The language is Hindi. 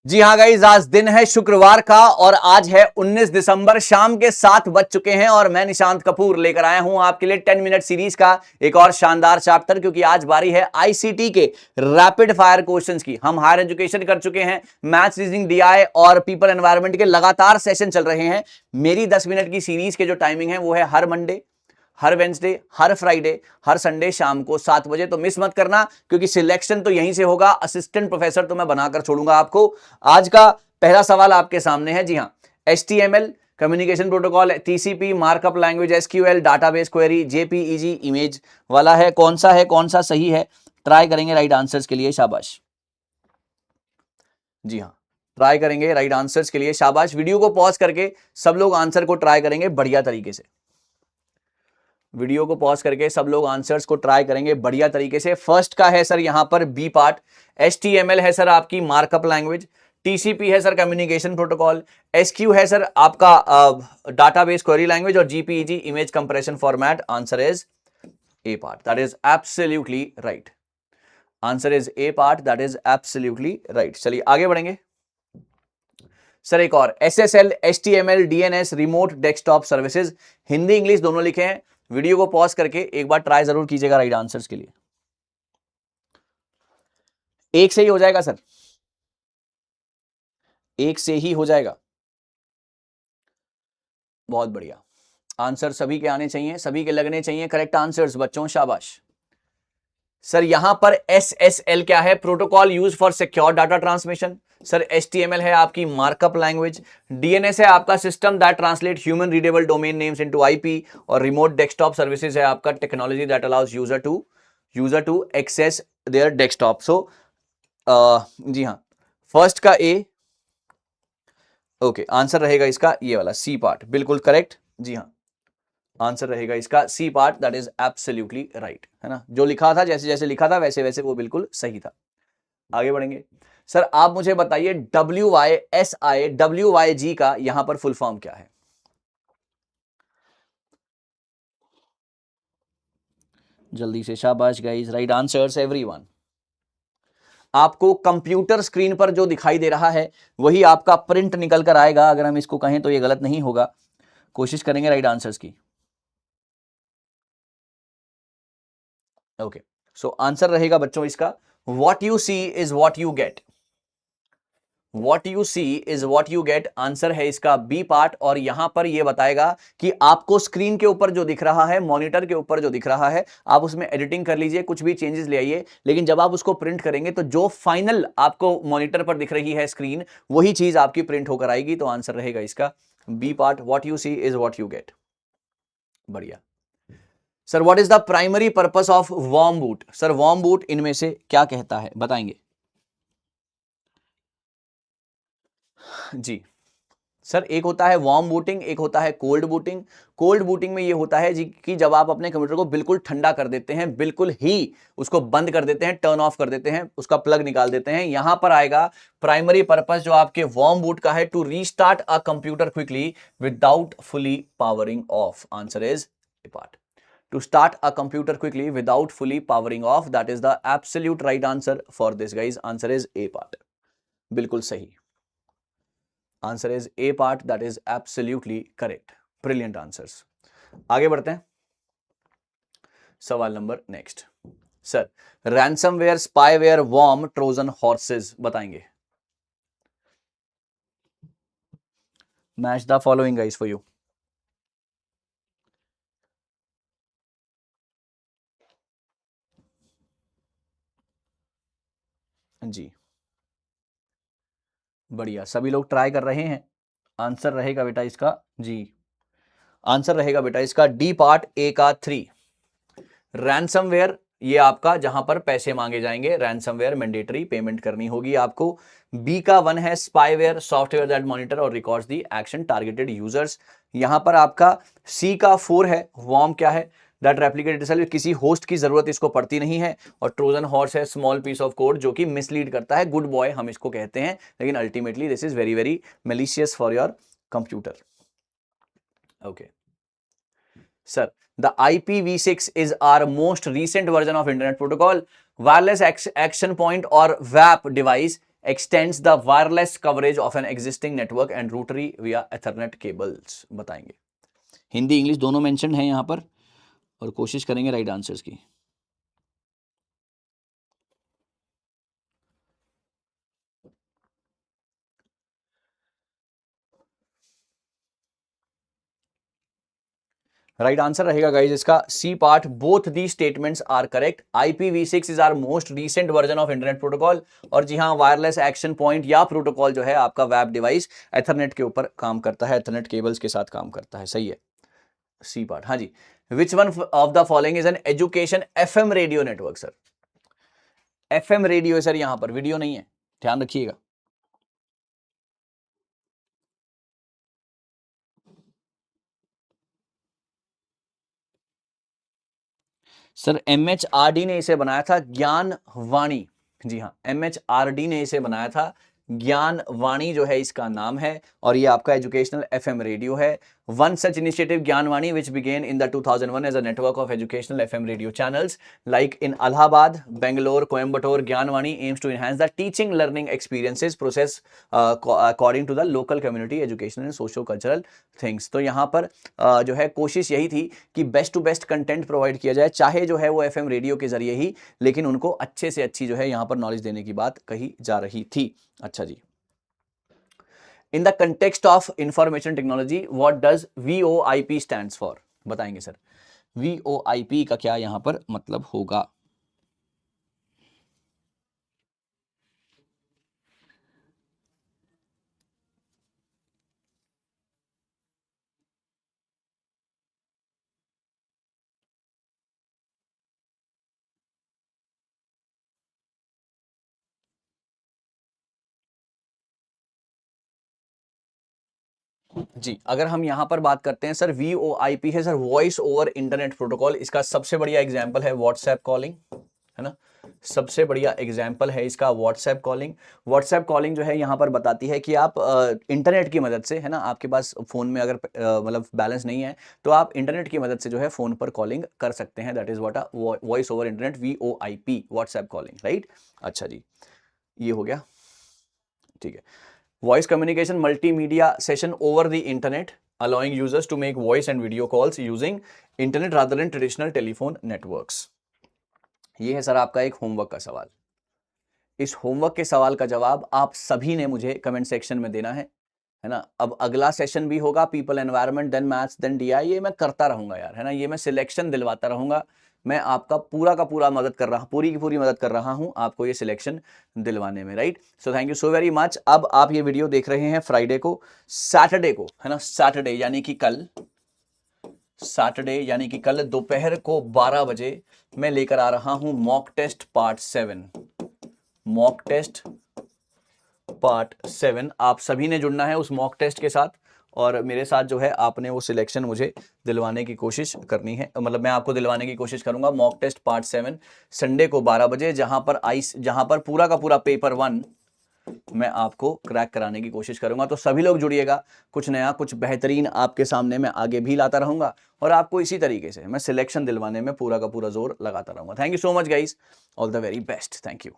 जी हाँ गाइस, आज दिन है शुक्रवार का और आज है 19 दिसंबर, शाम के 7 बज चुके हैं और मैं निशांत कपूर लेकर आया हूं आपके लिए 10 मिनट सीरीज का एक और शानदार चैप्टर, क्योंकि आज बारी है आईसीटी के रैपिड फायर क्वेश्चंस की। हम हायर एजुकेशन कर चुके हैं, मैथ्स, रीजनिंग, डीआई और पीपल एनवायरनमेंट के लगातार सेशन चल रहे हैं। मेरी 10 मिनट की सीरीज के जो टाइमिंग है वो है हर मंडे, हर वेंसडे, हर फ्राइडे, हर संडे शाम को 7 बजे। तो मिस मत करना, क्योंकि सिलेक्शन तो यहीं से होगा। असिस्टेंट प्रोफेसर तो मैं बनाकर छोड़ूंगा आपको। आज का पहला सवाल आपके सामने है। जी हां, HTML communication protocol, TCP, markup language, SQL, database query, JPEG image वाला है। कौन सा सही है? ट्राई करेंगे राइट आंसर्स के लिए, शाबाश। जी हां, ट्राई करेंगे राइट आंसर्स के लिए, शाबाश। वीडियो को पॉज करके सब लोग आंसर को ट्राई करेंगे बढ़िया तरीके से। वीडियो को पॉज करके सब लोग आंसर्स को ट्राई करेंगे बढ़िया तरीके से। फर्स्ट का है सर यहां पर बी पार्ट, एचटीएमएल है सर आपकी मार्कअप लैंग्वेज, टीसीपी है सर कम्युनिकेशन प्रोटोकॉल, एसक्यू है सर आपका डाटाबेस क्वेरी लैंग्वेज और JPEG image compression format. Answer is A part, that is absolutely right. Answer is A part, that is absolutely right. चलिए आगे बढ़ेंगे सर। एक और SSL, HTML, DNS, remote desktop services, Hindi English दोनों लिखे हैं। वीडियो को पॉज करके एक बार ट्राई जरूर कीजिएगा राइट आंसर्स के लिए। एक से ही हो जाएगा सर, एक से ही हो जाएगा। बहुत बढ़िया, आंसर सभी के आने चाहिए, सभी के लगने चाहिए करेक्ट आंसर्स बच्चों, शाबाश। सर यहां पर एसएसएल क्या है? Protocol use for secure data transmission. Sir HTML है आपकी मार्कअप लैंग्वेज, डीएनएस है आपका system that translate human readable domain names into IP, और रिमोट डेस्कटॉप सर्विसेज है आपका technology that allows user to access their desktop. So जी हाँ, फर्स्ट का ए, ओके, आंसर रहेगा इसका ये वाला सी पार्ट, बिल्कुल करेक्ट। जी हाँ, आंसर रहेगा इसका C part, that is absolutely right, है ना। जो लिखा था, जैसे जैसे लिखा था वैसे वैसे वो बिल्कुल सही था। आगे बढ़ेंगे सर। आप मुझे बताइए WYSI WYG का यहां पर फुल फॉर्म क्या है? जल्दी से, शाबाश गाइस, राइट आंसर्स एवरीवन। आपको कंप्यूटर स्क्रीन पर जो दिखाई दे रहा है वही आपका प्रिंट निकल कर आएगा। अगर हम इसको कहें तो ये गलत नहीं होगा। कोशिश करेंगे राइट आंसर्स की। ओके, सो आंसर रहेगा बच्चों इसका what you see is what you get. What you see is what you get। Answer है इसका बी पार्ट। और यहां पर यह बताएगा कि आपको स्क्रीन के ऊपर जो दिख रहा है, मॉनिटर के ऊपर जो दिख रहा है, आप उसमें एडिटिंग कर लीजिए, कुछ भी चेंजेस ले आइए, लेकिन जब आप उसको प्रिंट करेंगे तो जो फाइनल आपको मॉनिटर पर दिख रही है स्क्रीन, वही चीज आपकी प्रिंट होकर आएगी। तो आंसर रहेगा इसका B part, what you see is what you get. बढ़िया सर। What is the primary purpose of warm boot? Sir warm boot इनमें से क्या कहता है, बताएंगे? जी सर, एक होता है वार्म बूटिंग, एक होता है कोल्ड बूटिंग। कोल्ड बूटिंग में ये होता है जी कि जब आप अपने कंप्यूटर को बिल्कुल ठंडा कर देते हैं, बिल्कुल ही उसको बंद कर देते हैं, टर्न ऑफ कर देते हैं, उसका प्लग निकाल देते हैं। यहां पर आएगा प्राइमरी पर्पस जो आपके वार्म बूट का है, to restart a computer quickly without fully powering off. Answer is A part, to start a computer quickly without fully powering off. That is the absolute right answer for this guys. Answer is A part, बिल्कुल सही। Answer is A part, that is absolutely correct. Brilliant answers. आगे बढ़ते हैं, सवाल number next. Sir ransomware, spyware, worm, trojan horses, बताएंगे? Match the following guys for you. जी बढ़िया, सभी लोग ट्राई कर रहे हैं। आंसर रहेगा बेटा इसका, जी आंसर रहेगा बेटा इसका डी पार्ट, ए का 3। रैंसमवेयर ये आपका जहां पर पैसे मांगे जाएंगे, रैंसमवेयर मैंडेटरी पेमेंट करनी होगी आपको। बी का 1 है स्पाईवेयर, सॉफ्टवेयर दैट मॉनिटर और रिकॉर्ड्स दी एक्शन टारगेटेड यूजर्स। यहां पर आपका सी का 4 है वॉर्म क्या है? दैट रेप्लिकेट इटसेल्फ, किसी होस्ट की जरूरत इसको पड़ती नहीं है। और ट्रोजन हॉर्स है स्मॉल पीस ऑफ कोड जो कि मिसलीड करता है, गुड बॉय हम इसको कहते हैं, लेकिन ultimately this is very very malicious for your computer. Okay sir, the IPv6 is our most recent version of Internet Protocol. Wireless Action Point or WAP device extends the wireless coverage of an existing network and routery via Ethernet cables? बताएंगे। हिंदी इंग्लिश दोनों मेंशन है यहां पर और कोशिश करेंगे राइट आंसर्स की। राइट आंसर रहेगा गाइज इसका C part, both the statements are correct. IPv6 is our most recent version of internet protocol, और जी हाँ, वायरलेस एक्शन पॉइंट या प्रोटोकॉल जो है आपका वेब डिवाइस एथरनेट के ऊपर काम करता है, एथरनेट केबल्स के साथ काम करता है। सही है, सी पार्ट। हाँ जी, which one of the following is an education FM radio network? Sir FM radio है सर, यहां पर वीडियो नहीं है, ध्यान रखिएगा। सर MHRD ने इसे बनाया था, ज्ञान वाणी। जी हाँ, MHRD ने इसे बनाया था, ज्ञान वाणी जो है इसका नाम है, और ये आपका एजुकेशनल FM रेडियो है। One such initiative Gyan Vani which began in the 2001 as a network of educational FM radio channels like in Allahabad, Bangalore, Coimbatore. ज्ञान वाणी aims to enhance the teaching learning experiences process according to the local community educational and socio cultural things. तो यहाँ पर जो है कोशिश यही थी कि best to best content provide किया जाए, चाहे जो है वो FM रेडियो के जरिए ही, लेकिन उनको अच्छे से अच्छी जो है यहाँ पर नॉलेज देने की बात कही जा रही थी। अच्छा जी, in the context of information technology what does VoIP stands for? बताएंगे सर, VoIP का क्या यहां पर मतलब होगा? जी, अगर हम यहां पर बात करते हैं सर, VoIP है sir, voice over internet protocol. इसका सबसे बढ़िया एग्जांपल है व्हाट्सएप कॉलिंग, है ना, सबसे बढ़िया एग्जाम्पल है इसका व्हाट्सएप कॉलिंग। व्हाट्सएप कॉलिंग जो है यहाँ पर बताती है कि आप इंटरनेट की मदद से, है ना, आपके पास फोन में अगर मतलब बैलेंस नहीं है तो आप इंटरनेट की मदद से जो है फोन पर कॉलिंग कर सकते हैं। That is what a voice over internet, VoIP, WhatsApp calling, right. अच्छा जी, ये हो गया, ठीक है। Voice communication multimedia session over the internet allowing users to make voice and video calls using internet rather than traditional telephone networks. ये है सर आपका एक होमवर्क का सवाल। इस होमवर्क के सवाल का जवाब आप सभी ने मुझे कमेंट सेक्शन में देना है ना। अब अगला सेशन भी होगा people environment, then maths, then DI, ये मैं करता रहूंगा यार, है ना, ये मैं सिलेक्शन दिलवाता रहूंगा। मैं आपका पूरा का पूरा मदद कर रहा हूं, पूरी की पूरी मदद कर रहा हूं आपको ये सिलेक्शन दिलवाने में, right. So thank you so very much. अब आप ये वीडियो देख रहे हैं फ्राइडे को, सैटरडे को, है ना, सैटरडे यानी कि कल, सैटरडे यानी कि कल दोपहर को 12 बजे मैं लेकर आ रहा हूं mock test part 7, mock test part 7। आप सभी ने जुड़ना है उस मॉक टेस्ट के साथ, और मेरे साथ जो है आपने वो सिलेक्शन मुझे दिलवाने की कोशिश करनी है, मतलब मैं आपको दिलवाने की कोशिश करूंगा। मॉक टेस्ट पार्ट 7 संडे को 12 बजे, जहां पर पूरा का पूरा पेपर 1 मैं आपको क्रैक कराने की कोशिश करूंगा। तो सभी लोग जुड़िएगा, कुछ नया कुछ बेहतरीन आपके सामने मैं आगे भी लाता रहूंगा, और आपको इसी तरीके से मैं सिलेक्शन दिलवाने में पूरा का पूरा जोर लगाता रहूंगा। Thank you so much guys, all the very best, thank you.